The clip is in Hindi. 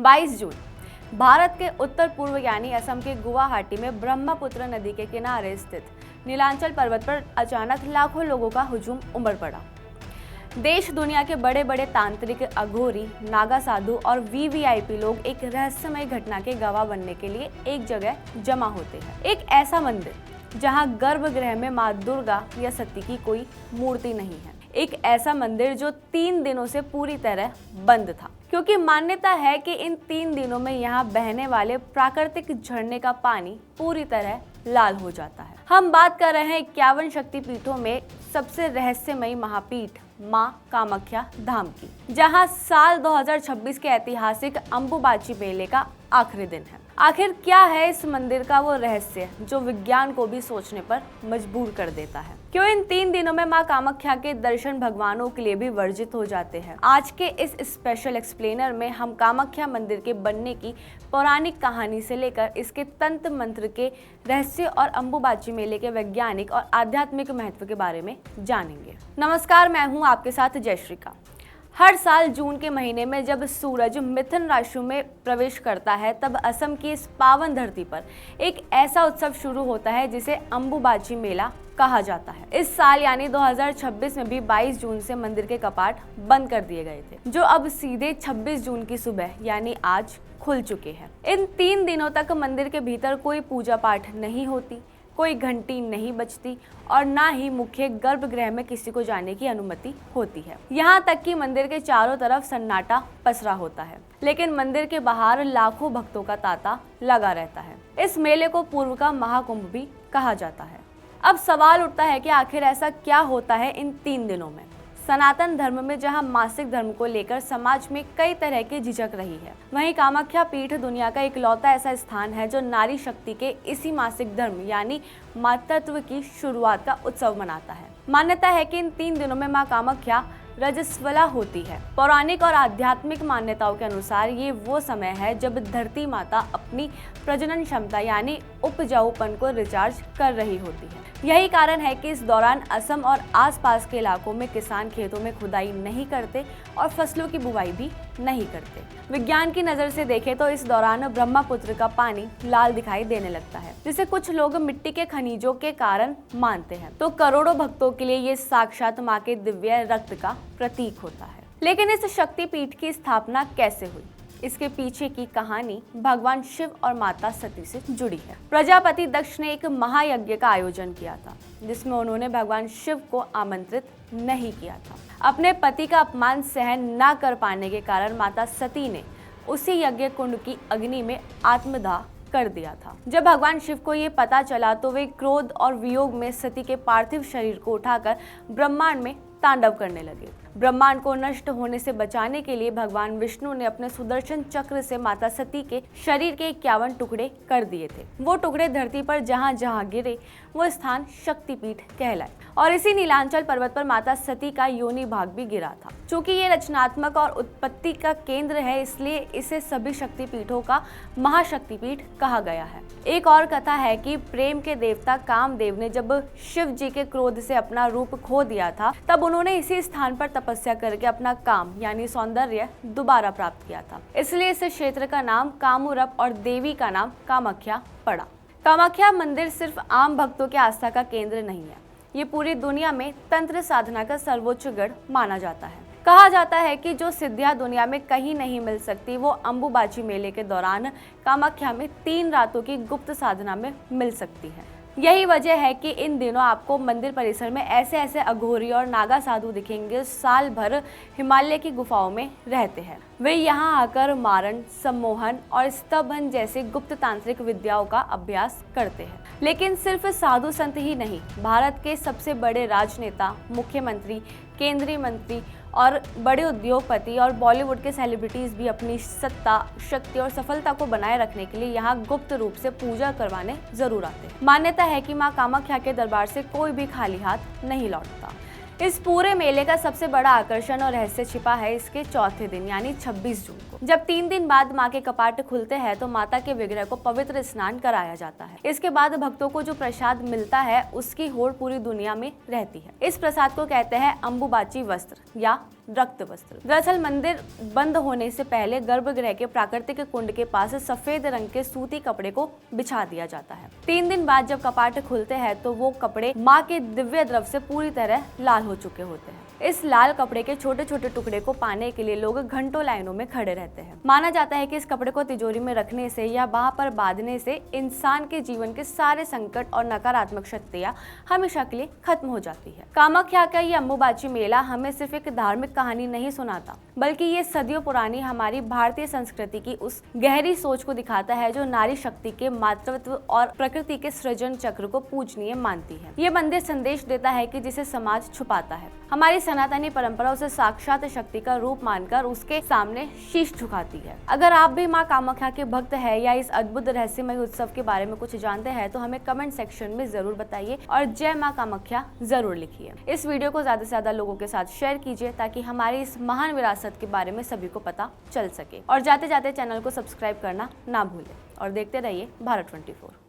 22 जून भारत के उत्तर पूर्व यानी असम के गुवाहाटी में ब्रह्मपुत्र नदी के किनारे स्थित नीलांचल पर्वत पर अचानक लाखों लोगों का हुजूम उमड़ पड़ा। देश दुनिया के बड़े बड़े तांत्रिक, अघोरी, नागा साधु और वीवीआईपी लोग एक रहस्यमय घटना के गवाह बनने के लिए एक जगह जमा होते हैं। एक ऐसा मंदिर जहां गर्भगृह में मां दुर्गा या सती की कोई मूर्ति नहीं है। एक ऐसा मंदिर जो 3 दिनों से पूरी तरह बंद था, क्योंकि मान्यता है कि इन 3 दिनों में यहाँ बहने वाले प्राकृतिक झरने का पानी पूरी तरह लाल हो जाता है। हम बात कर रहे हैं 51 शक्तिपीठों में सबसे रहस्यमयी महापीठ मां कामाख्या धाम की, जहां साल 2026 के ऐतिहासिक अंबुबाची मेले का आखिरी दिन है। आखिर क्या है इस मंदिर का वो रहस्य जो विज्ञान को भी सोचने पर मजबूर कर देता है? क्यों इन 3 दिनों में मां कामाख्या के दर्शन भगवानों के लिए भी वर्जित हो जाते हैं? आज के इस स्पेशल एक्सप्लेनर में हम कामाख्या मंदिर के बनने की पौराणिक कहानी से लेकर इसके तंत्र मंत्र के रहस्य और अंबुबाची मेले के वैज्ञानिक और आध्यात्मिक महत्व के बारे में जानेंगे। नमस्कार, मैं हूँ आपके साथ जयश्रिका। हर साल जून के महीने में जब सूरज मिथुन राशि में प्रवेश करता है, तब असम की इस पावन धरती पर एक ऐसा उत्सव शुरू होता है जिसे अंबुबाची मेला कहा जाता है। इस साल यानी 2026 में भी 22 जून से मंदिर के कपाट बंद कर दिए गए थे, जो अब सीधे 26 जून की सुबह यानी आज खुल चुके हैं। इन 3 दिनों तक मंदिर के भीतर कोई पूजा पाठ नहीं होती, कोई घंटी नहीं बजती और ना ही मुख्य गर्भगृह में किसी को जाने की अनुमति होती है। यहाँ तक कि मंदिर के चारों तरफ सन्नाटा पसरा होता है, लेकिन मंदिर के बाहर लाखों भक्तों का तांता लगा रहता है। इस मेले को पूर्व का महाकुंभ भी कहा जाता है। अब सवाल उठता है कि आखिर ऐसा क्या होता है इन 3 दिनों में? सनातन धर्म में जहां मासिक धर्म को लेकर समाज में कई तरह की झिझक रही है, वहीं कामाख्या पीठ दुनिया का इकलौता ऐसा स्थान है जो नारी शक्ति के इसी मासिक धर्म यानी मातृत्व की शुरुआत का उत्सव मनाता है। मान्यता है कि इन 3 दिनों में मां कामाख्या रजस्वला होती है। पौराणिक और आध्यात्मिक मान्यताओं के अनुसार ये वो समय है जब धरती माता अपनी प्रजनन क्षमता यानी उपजाऊपन को रिचार्ज कर रही होती है। यही कारण है कि इस दौरान असम और आसपास के इलाकों में किसान खेतों में खुदाई नहीं करते और फसलों की बुवाई भी नहीं करते। विज्ञान की नजर से देखें तो इस दौरान ब्रह्मपुत्र का पानी लाल दिखाई देने लगता है, जिसे कुछ लोग मिट्टी के खनिजों के कारण मानते हैं, तो करोड़ों भक्तों के लिए ये साक्षात मां के दिव्य रक्त का प्रतीक होता है। लेकिन इस शक्तिपीठ की स्थापना कैसे हुई? इसके पीछे की कहानी भगवान शिव और माता सती से जुड़ी है। प्रजापति दक्ष ने एक महायज्ञ का आयोजन किया था, जिसमें उन्होंने भगवान शिव को आमंत्रित नहीं किया था। अपने पति का अपमान सहन न कर पाने के कारण माता सती ने उसी यज्ञ कुंड की अग्नि में आत्मदाह कर दिया था। जब भगवान शिव को ये पता चला तो वे क्रोध और वियोग में सती के पार्थिव शरीर को उठाकर ब्रह्मांड में तांडव करने लगे। ब्रह्मांड को नष्ट होने से बचाने के लिए भगवान विष्णु ने अपने सुदर्शन चक्र से माता सती के शरीर के 51 टुकड़े कर दिए थे। वो टुकड़े धरती पर जहां जहां गिरे वो स्थान शक्तिपीठ कहलाए और इसी नीलांचल पर्वत पर माता सती का योनि भाग भी गिरा था। चूंकि ये रचनात्मक और उत्पत्ति का केंद्र है, इसलिए इसे सभी शक्तिपीठों का महाशक्तिपीठ कहा गया है। एक और कथा है कि प्रेम के देवता कामदेव ने जब शिव जी के क्रोध से अपना रूप खो दिया था, तब उन्होंने इसी स्थान पर तपस्या करके अपना काम यानी सौंदर्य दोबारा प्राप्त किया था। इसलिए इस क्षेत्र का नाम कामूरप और देवी का नाम कामाख्या पड़ा। कामाख्या मंदिर सिर्फ आम भक्तों के आस्था का केंद्र नहीं है, ये पूरी दुनिया में तंत्र साधना का सर्वोच्च गढ़ माना जाता है। कहा जाता है कि जो सिद्धियां दुनिया में कहीं नहीं मिल सकती, वो अंबुबाची मेले के दौरान कामाख्या में 3 रातों की गुप्त साधना में मिल सकती है। यही वजह है कि इन दिनों आपको मंदिर परिसर में ऐसे ऐसे अघोरी और नागा साधु दिखेंगे जो साल भर हिमालय की गुफाओं में रहते हैं। वे यहाँ आकर मारण, सम्मोहन और स्तंभन जैसे गुप्त तांत्रिक विद्याओं का अभ्यास करते हैं। लेकिन सिर्फ साधु संत ही नहीं, भारत के सबसे बड़े राजनेता, मुख्यमंत्री, केंद्रीय मंत्री और बड़े उद्योगपति और बॉलीवुड के सेलिब्रिटीज भी अपनी सत्ता, शक्ति और सफलता को बनाए रखने के लिए यहाँ गुप्त रूप से पूजा करवाने जरूर आते हैं। मान्यता है कि मां कामाख्या के दरबार से कोई भी खाली हाथ नहीं लौटता। इस पूरे मेले का सबसे बड़ा आकर्षण और रहस्य छिपा है इसके चौथे दिन यानी 26 जून को। जब 3 दिन बाद मां के कपाट खुलते हैं तो माता के विग्रह को पवित्र स्नान कराया जाता है। इसके बाद भक्तों को जो प्रसाद मिलता है उसकी होड़ पूरी दुनिया में रहती है। इस प्रसाद को कहते हैं अंबुबाची वस्त्र या रक्त वस्त्र। दरअसल मंदिर बंद होने से पहले गर्भगृह के प्राकृतिक कुंड के पास सफेद रंग के सूती कपड़े को बिछा दिया जाता है। 3 दिन बाद जब कपाट खुलते हैं तो वो कपड़े माँ के दिव्य द्रव से पूरी तरह लाल हो चुके होते हैं। इस लाल कपड़े के छोटे छोटे टुकड़े को पाने के लिए लोग घंटों लाइनों में खड़े रहते हैं। माना जाता है कि इस कपड़े को तिजोरी में रखने से या बाह पर बांधने से इंसान के जीवन के सारे संकट और नकारात्मक शक्तियां हमेशा के लिए खत्म हो जाती है। कामाख्या का ये अम्बुबाची मेला हमें सिर्फ एक धार्मिक कहानी नहीं सुनाता, बल्कि ये सदियों पुरानी हमारी भारतीय संस्कृति की उस गहरी सोच को दिखाता है जो नारी शक्ति के मातृत्व और प्रकृति के सृजन चक्र को पूजनीय मानती है। ये मंदिर संदेश देता है कि जिसे समाज छुपाता है, हमारी सनातनी परंपरा उसे साक्षात शक्ति का रूप मानकर उसके सामने शीश झुकाती है। अगर आप भी मां कामाख्या के भक्त हैं या इस अद्भुत रहस्यमय उत्सव के बारे में कुछ जानते हैं तो हमें कमेंट सेक्शन में जरूर बताइए और जय मां कामाख्या जरूर लिखिए। इस वीडियो को ज्यादा से ज्यादा लोगों के साथ शेयर कीजिए ताकि हमारी इस महान विरासत के बारे में सभी को पता चल सके। और जाते जाते चैनल को सब्सक्राइब करना ना भूलें और देखते रहिए भारत 24।